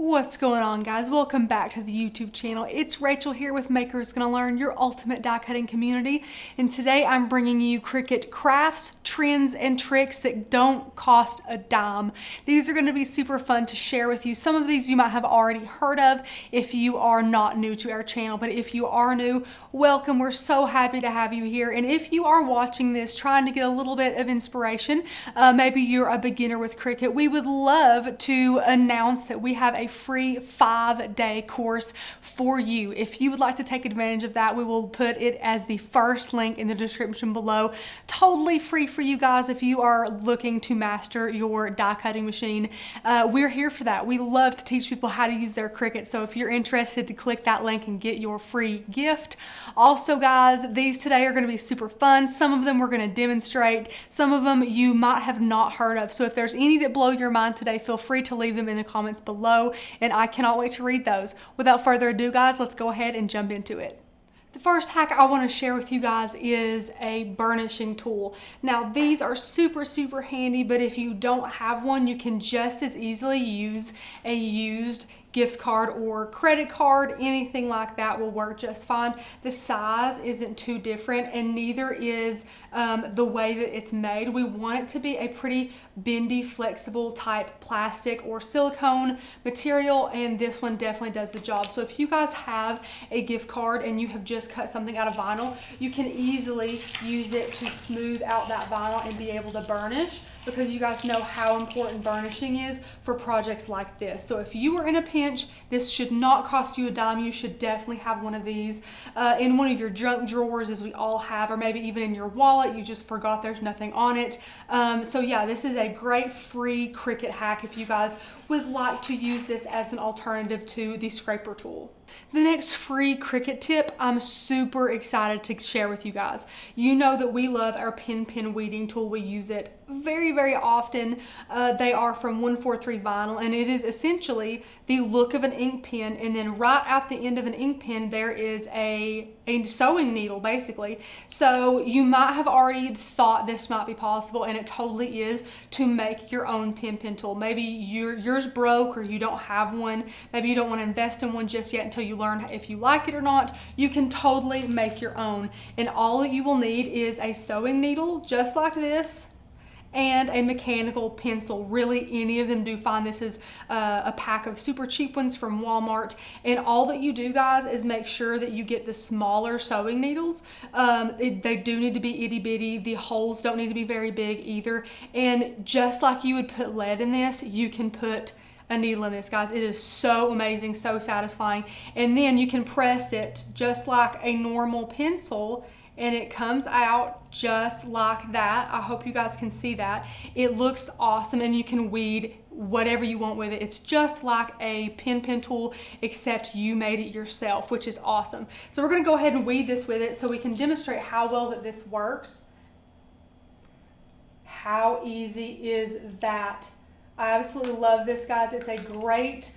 What's going on, guys? Welcome back to the YouTube channel. It's Rachel here with Makers Gonna Learn, your ultimate die cutting community. And today I'm bringing you Cricut crafts, trends, and tricks that don't cost a dime. These are going to be super fun to share with you. Some of these you might have already heard of if you are not new to our channel, but if you are new, welcome. We're so happy to have you here. And if you are watching this trying to get a little bit of inspiration, maybe you're a beginner with Cricut, we would love to announce that we have a free 5-day course for you. If you would like to take advantage of that, we will put it as the first link in the description below. Totally free for you guys if you are looking to master your die cutting machine. We're here for that. We love to teach people how to use their Cricut. So if you're interested, to click that link and get your free gift. Also, guys, these today are going to be super fun. Some of them we're going to demonstrate. Some of them you might have not heard of. So if there's any that blow your mind today, feel free to leave them in the comments below, and I cannot wait to read those. Without further ado, guys, let's go ahead and jump into it. The first hack I want to share with you guys is a burnishing tool. Now, these are super handy, but if you don't have one, you can just as easily use a used gift card or credit card. Anything like that will work just fine. The size isn't too different, and neither is the way that it's made. We want it to be a pretty bendy, flexible type plastic or silicone material, and this one definitely does the job. So if you guys have a gift card and you have just cut something out of vinyl, you can easily use it to smooth out that vinyl and be able to burnish, because you guys know how important burnishing is for projects like this. So if you are in a pinch, this should not cost you a dime. You should definitely have one of these in one of your junk drawers, as we all have, or maybe even in your wallet. You just forgot there's nothing on it. So yeah, this is a great free Cricut hack if you guys would like to use this as an alternative to the scraper tool. The next free Cricut tip I'm super excited to share with you guys. You know that we love our pin weeding tool. We use it very often. They are from 143 vinyl, and it is essentially the look of an ink pen, and then right at the end of an ink pen there is a sewing needle, basically. So you might have already thought this might be possible, and it totally is, to make your own pin tool. Maybe yours broke, or you don't have one. Maybe you don't want to invest in one just yet until you learn if you like it or not. You can totally make your own, and all that you will need is a sewing needle just like this and a mechanical pencil. Really, any of them do fine. This is a pack of super cheap ones from Walmart, and all that you do, guys, is make sure that you get the smaller sewing needles. They do need to be itty bitty. The holes don't need to be very big either, and just like you would put lead in this, you can put a needle in this, guys. It is so amazing, so satisfying. And then you can press it just like a normal pencil, and it comes out just like that. I hope you guys can see that. It looks awesome, and you can weed whatever you want with it. It's just like a pin tool, except you made it yourself, which is awesome. So we're gonna go ahead and weed this with it so we can demonstrate how well that this works. How easy is that? I absolutely love this, guys. It's a great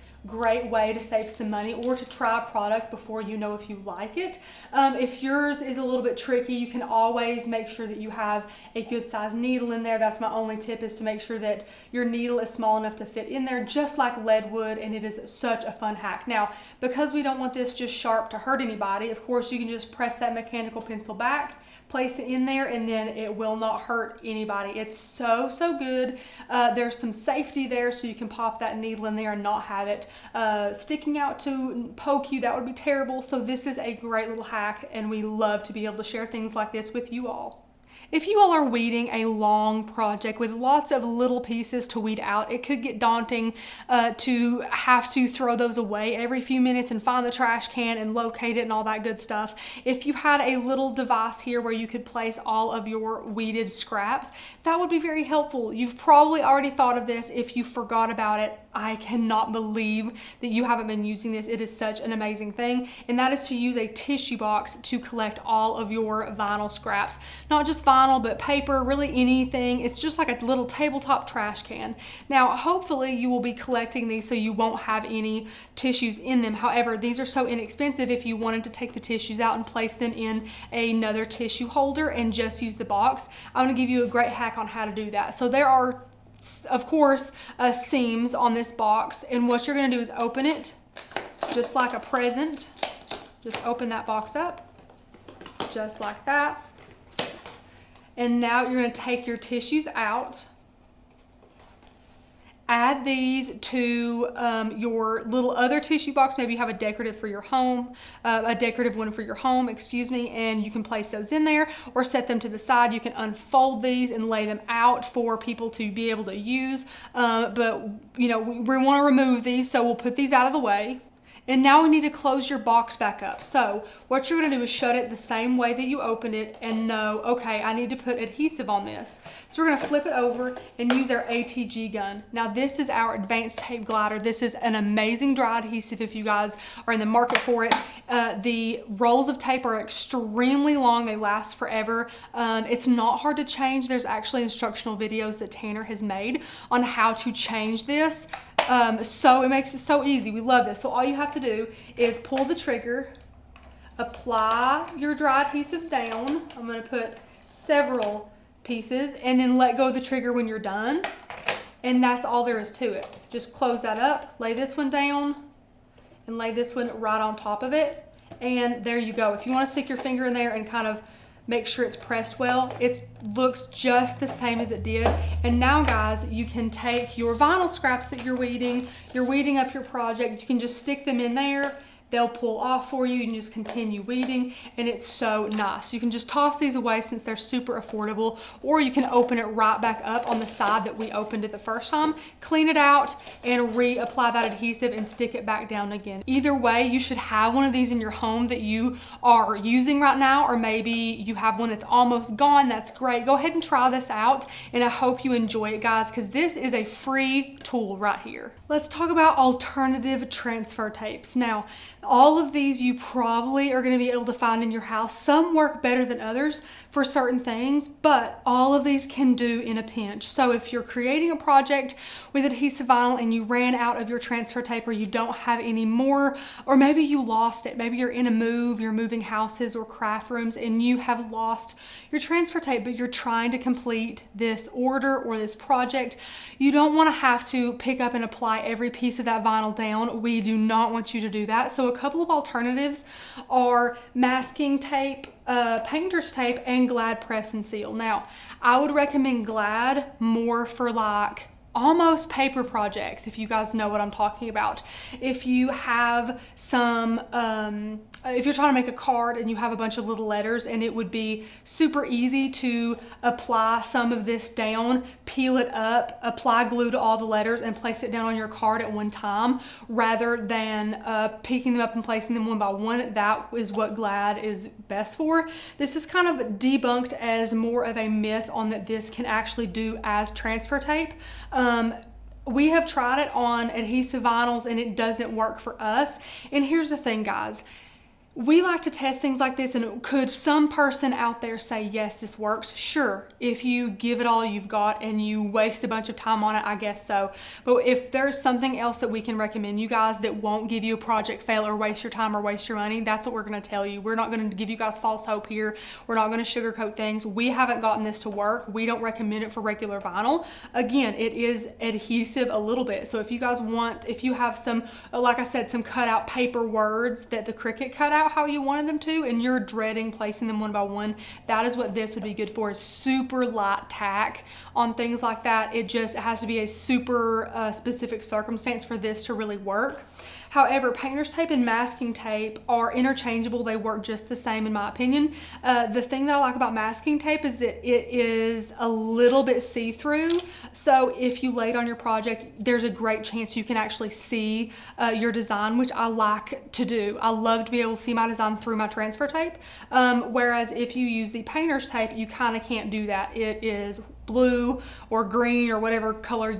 way to save some money, or to try a product before you know if you like it. If yours is a little bit tricky, you can always make sure that you have a good size needle in there. That's my only tip, is to make sure that your needle is small enough to fit in there, just like lead would, and it is such a fun hack. Now, because we don't want this just sharp to hurt anybody, of course you can just press that mechanical pencil back, place it in there, and then it will not hurt anybody. It's so good. There's some safety there, so you can pop that needle in there and not have it sticking out to poke you. That would be terrible. So this is a great little hack, and we love to be able to share things like this with you all. If you all are weeding a long project with lots of little pieces to weed out, it could get daunting to have to throw those away every few minutes and find the trash can and locate it and all that good stuff. If you had a little device here where you could place all of your weeded scraps, that would be very helpful. You've probably already thought of this. If you forgot about it, I cannot believe that you haven't been using this. It is such an amazing thing, and that is to use a tissue box to collect all of your vinyl scraps. Not just vinyl, but paper, really anything. It's just like a little tabletop trash can. Now, hopefully you will be collecting these so you won't have any tissues in them. However, these are so inexpensive. If you wanted to take the tissues out and place them in another tissue holder and just use the box, I'm gonna give you a great hack on how to do that. So there are of course, seams on this box. And what you're gonna do is open it just like a present. Just open that box up, just like that. And now you're gonna take your tissues out. Add these to your little other tissue box. Maybe you have a decorative for your home, a decorative one for your home, excuse me, and you can place those in there or set them to the side. You can unfold these and lay them out for people to be able to use. But you know, we want to remove these, so we'll put these out of the way. And now we need to close your box back up. So what you're gonna do is shut it the same way that you opened it and know, okay, I need to put adhesive on this. So we're gonna flip it over and use our ATG gun. Now this is our advanced tape glider. This is an amazing dry adhesive if you guys are in the market for it. The rolls of tape are extremely long. They last forever. It's not hard to change. There's actually instructional videos that Tanner has made on how to change this. So it makes it so easy. We love this. So all you have to do is pull the trigger, apply your dry adhesive down. I'm going to put several pieces and then let go of the trigger when you're done. And that's all there is to it. Just close that up, lay this one down, and lay this one right on top of it. And there you go. If you want to stick your finger in there and kind of make sure it's pressed well, it looks just the same as it did. And now guys, you can take your vinyl scraps that you're weeding up your project, you can just stick them in there. They'll pull off for you and just continue weeding, and it's so nice. You can just toss these away since they're super affordable, or you can open it right back up on the side that we opened it the first time, clean it out, and reapply that adhesive and stick it back down again. Either way, you should have one of these in your home that you are using right now, or maybe you have one that's almost gone. That's great. Go ahead and try this out, and I hope you enjoy it, guys, because this is a free tool right here. Let's talk about alternative transfer tapes. Now, all of these you probably are going to be able to find in your house. Some work better than others for certain things, but all of these can do in a pinch. So if you're creating a project with adhesive vinyl and you ran out of your transfer tape, or you don't have any more, or maybe you lost it, maybe you're in a move, you're moving houses or craft rooms and you have lost your transfer tape, but you're trying to complete this order or this project, you don't want to have to pick up and apply every piece of that vinyl down. We do not want you to do that. So a couple of alternatives are masking tape, painter's tape, and Glad press and seal. Now, I would recommend Glad more for like almost paper projects, if you guys know what I'm talking about. If you have some, if you're trying to make a card and you have a bunch of little letters, and it would be super easy to apply some of this down, peel it up, apply glue to all the letters, and place it down on your card at one time, rather than picking them up and placing them one by one. That is what Glad is best for. This is kind of debunked as more of a myth on that this can actually do as transfer tape. We have tried it on adhesive vinyls and it doesn't work for us. And here's the thing, guys. We like to test things like this, and could some person out there say, yes, this works? Sure, if you give it all you've got and you waste a bunch of time on it, I guess so. But if there's something else that we can recommend you guys that won't give you a project fail or waste your time or waste your money, that's what we're gonna tell you. We're not gonna give you guys false hope here. We're not gonna sugarcoat things. We haven't gotten this to work. We don't recommend it for regular vinyl. Again, it is adhesive a little bit. So if you guys want, if you have some, like I said, some cut out paper words that the Cricut cut out how you wanted them to, and you're dreading placing them one by one, that is what this would be good for, is super light tack on things like that. It just has to be a super specific circumstance for this to really work. However, painter's tape and masking tape are interchangeable. They work just the same in my opinion. The thing that I like about masking tape is that it is a little bit see-through. So if you lay it on your project, there's a great chance you can actually see your design, which I like to do. I love to be able to see my design through my transfer tape. Whereas if you use the painter's tape, you kind of can't do that. It is blue or green or whatever color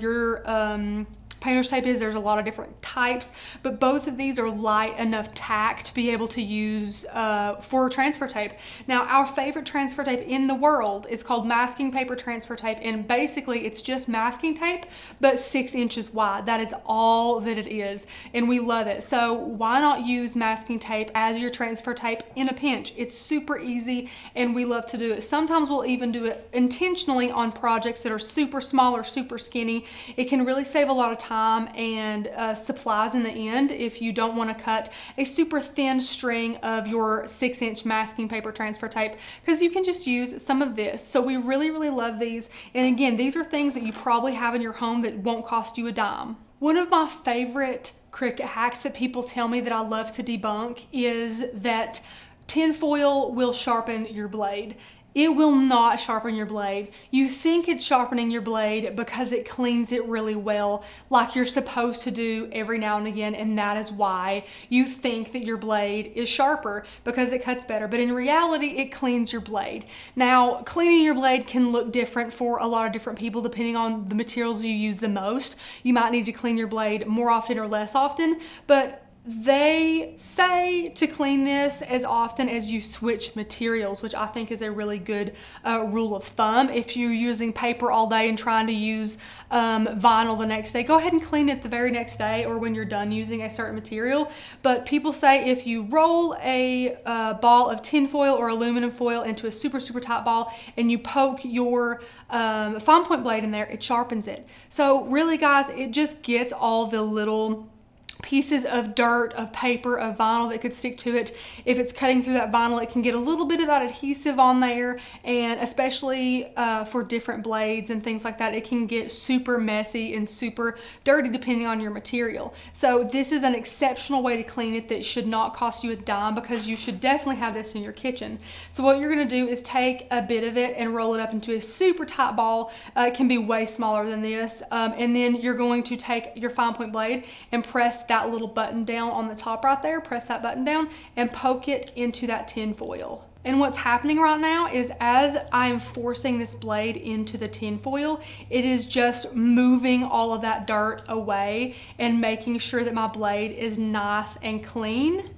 painter's tape is. There's a lot of different types, but both of these are light enough tack to be able to use for transfer tape. Now, our favorite transfer tape in the world is called masking paper transfer tape, and basically it's just masking tape, but 6 inches wide. That is all that it is, and we love it. So why not use masking tape as your transfer tape in a pinch? It's super easy, and we love to do it. Sometimes we'll even do it intentionally on projects that are super small or super skinny. It can really save a lot of time and supplies in the end if you don't want to cut a super thin string of your 6-inch masking paper transfer tape, because you can just use some of this. So we really, really love these. And again, these are things that you probably have in your home that won't cost you a dime. One of my favorite Cricut hacks that people tell me that I love to debunk is that tinfoil will sharpen your blade. It will not sharpen your blade. You think it's sharpening your blade because it cleans it really well, like you're supposed to do every now and again, and that is why you think that your blade is sharper, because it cuts better. But in reality, it cleans your blade. Now, cleaning your blade can look different for a lot of different people depending on the materials you use the most. You might need to clean your blade more often or less often, but they say to clean this as often as you switch materials, which I think is a really good rule of thumb. If you're using paper all day and trying to use vinyl the next day, go ahead and clean it the very next day or when you're done using a certain material. But people say if you roll a ball of tin foil or aluminum foil into a super, super tight ball and you poke your fine point blade in there, it sharpens it. So really, guys, it just gets all the little pieces of dirt, of paper, of vinyl that could stick to it. If it's cutting through that vinyl, it can get a little bit of that adhesive on there, and especially for different blades and things like that, it can get super messy and super dirty depending on your material. So this is an exceptional way to clean it that should not cost you a dime, because you should definitely have this in your kitchen. So what you're going to do is take a bit of it and roll it up into a super tight ball. It can be way smaller than this, and then you're going to take your fine point blade and press that little button down on the top right there, press that button down and poke it into that tin foil. And what's happening right now is as I'm forcing this blade into the tin foil, it is just moving all of that dirt away and making sure that my blade is nice and clean.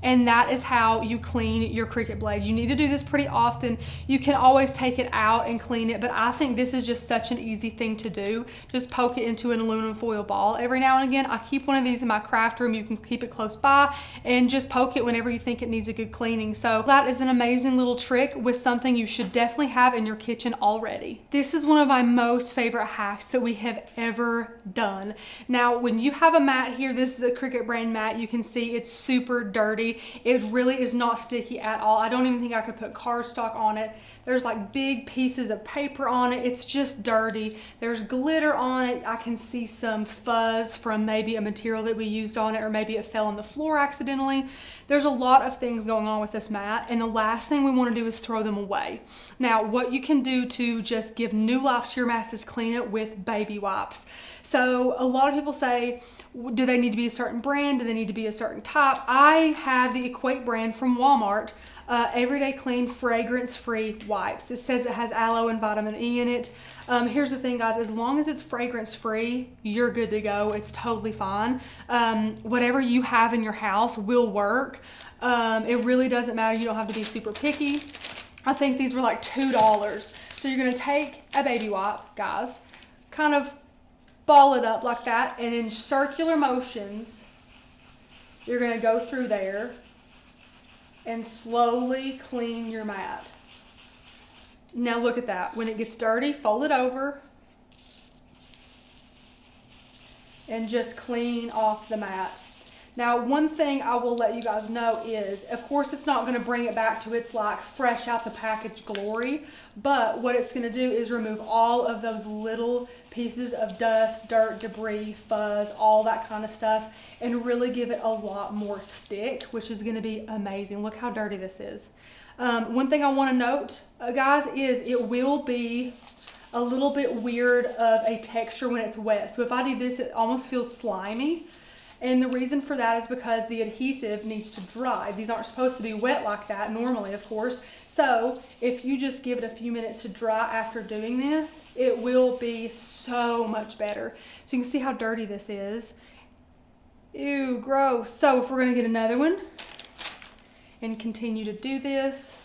And that is how you clean your Cricut blade. You need to do this pretty often. You can always take it out and clean it, but I think this is just such an easy thing to do. Just poke it into an aluminum foil ball every now and again. I keep one of these in my craft room. You can keep it close by and just poke it whenever you think it needs a good cleaning. So that is an amazing little trick with something you should definitely have in your kitchen already. This is one of my most favorite hacks that we have ever done. Now, when you have a mat here, this is a Cricut brand mat. You can see it's super dirty. It really is not sticky at all. I don't even think I could put cardstock on it. There's like big pieces of paper on it. It's just dirty. There's glitter on it. I can see some fuzz from maybe a material that we used on it, or maybe it fell on the floor accidentally. There's a lot of things going on with this mat, and the last thing we want to do is throw them away. Now, what you can do to just give new life to your mats is clean it with baby wipes. So a lot of people say, do they need to be a certain brand? Do they need to be a certain type? I have the Equate brand from Walmart, Everyday Clean Fragrance-Free Wipes. It says it has aloe and vitamin E in it. Here's the thing, guys, as long as it's fragrance-free, you're good to go. It's totally fine. Whatever you have in your house will work. It really doesn't matter. You don't have to be super picky. I think these were like $2. So you're gonna take a baby wipe, guys, kind of ball it up like that, and in circular motions, you're gonna go through there and slowly clean your mat. Now look at that. When it gets dirty, fold it over and just clean off the mat. Now, one thing I will let you guys know is, of course, it's not gonna bring it back to its like fresh out the package glory, but what it's gonna do is remove all of those little pieces of dust, dirt, debris, fuzz, all that kind of stuff, and really give it a lot more stick, which is gonna be amazing. Look how dirty this is. One thing I wanna note, guys, is it will be a little bit weird of a texture when it's wet. So if I do this, it almost feels slimy. And the reason for that is because the adhesive needs to dry. These aren't supposed to be wet like that normally, of course. So if you just give it a few minutes to dry after doing this, it will be so much better. So you can see how dirty this is. Ew, gross. So if we're gonna get another one and continue to do this,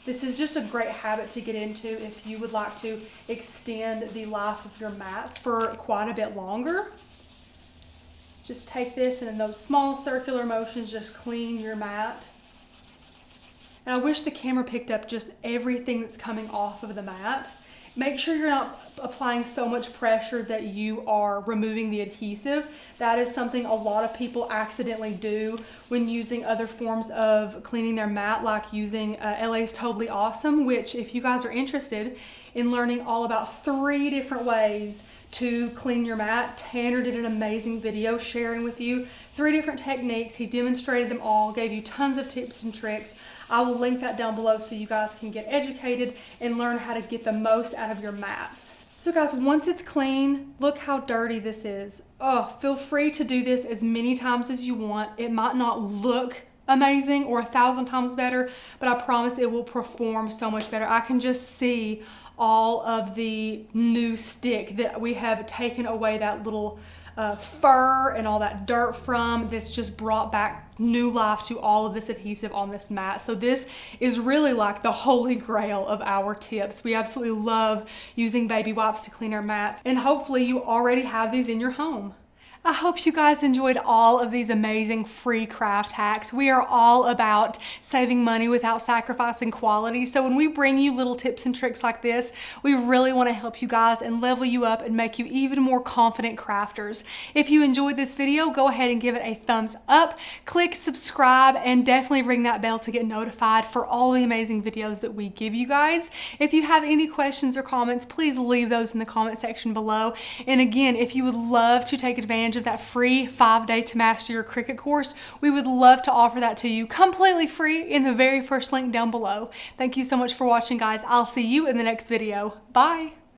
this is just a great habit to get into if you would like to extend the life of your mats for quite a bit longer. Just take this and in those small circular motions, just clean your mat. And I wish the camera picked up just everything that's coming off of the mat. Make sure you're not applying so much pressure that you are removing the adhesive. That is something a lot of people accidentally do when using other forms of cleaning their mat, like using LA's Totally Awesome, which if you guys are interested in learning all about 3 different ways to clean your mat, Tanner did an amazing video sharing with you 3 different techniques. He demonstrated them all, gave you tons of tips and tricks. I will link that down below so you guys can get educated and learn how to get the most out of your mats. So guys, once it's clean, look how dirty this is. Oh, feel free to do this as many times as you want. It might not look amazing or 1,000 times better, but I promise it will perform so much better. I can just see all of the new stick that we have taken away that little fur and all that dirt from. That's just brought back new life to all of this adhesive on this mat. So this is really like the holy grail of our tips. We absolutely love using baby wipes to clean our mats, and hopefully you already have these in your home. I hope you guys enjoyed all of these amazing free craft hacks. We are all about saving money without sacrificing quality. So when we bring you little tips and tricks like this, we really want to help you guys and level you up and make you even more confident crafters. If you enjoyed this video, go ahead and give it a thumbs up, click subscribe, and definitely ring that bell to get notified for all the amazing videos that we give you guys. If you have any questions or comments, please leave those in the comment section below. And again, if you would love to take advantage of that free 5-day to master your Cricut course, we would love to offer that to you completely free in the very first link down below. Thank you so much for watching, guys. I'll see you in the next video. Bye.